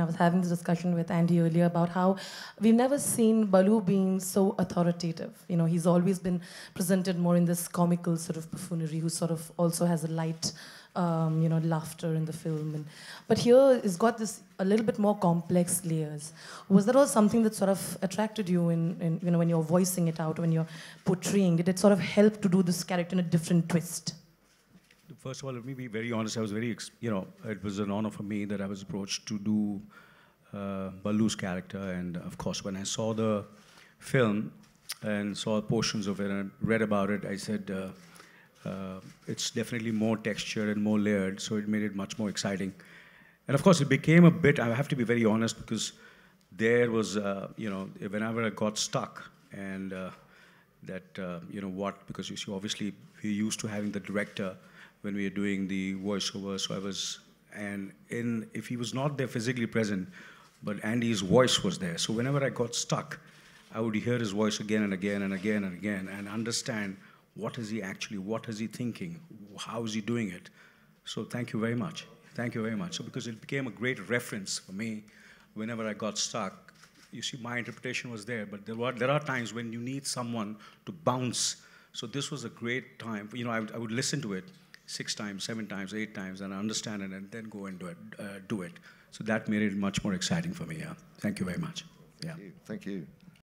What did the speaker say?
I was having this discussion with Andy earlier about how we've never seen Balu being so authoritative. He's always been presented more in this comical sort of buffoonery, who sort of also has a light, laughter in the film. But here, it's got this a little bit more complex layers. Was that all something that sort of attracted you in when you're voicing it out, when you're portraying? Did it sort of help to do this character in a different twist? First of all, let me be very honest. I was very, it was an honor for me that I was approached to do Balu's character. And of course, when I saw the film and saw portions of it and read about it, I said, it's definitely more textured and more layered, so it made it much more exciting. And of course, it became a bit, I have to be very honest, because there was, whenever I got stuck, and because you see, obviously, we're used to having the director when we are doing the voiceover, so I was, if he was not there physically present, but Andy's voice was there. So whenever I got stuck, I would hear his voice again and again and again and again, and understand what is he thinking, how is he doing it. So thank you very much. Thank you very much. So because it became a great reference for me, whenever I got stuck, you see, my interpretation was there, but there are times when you need someone to bounce. So this was a great time. I would listen to it 6 times, 7 times, 8 times, and understand it, and then go and do it. So that made it much more exciting for me. Yeah. Thank you very much. Yeah. Thank you.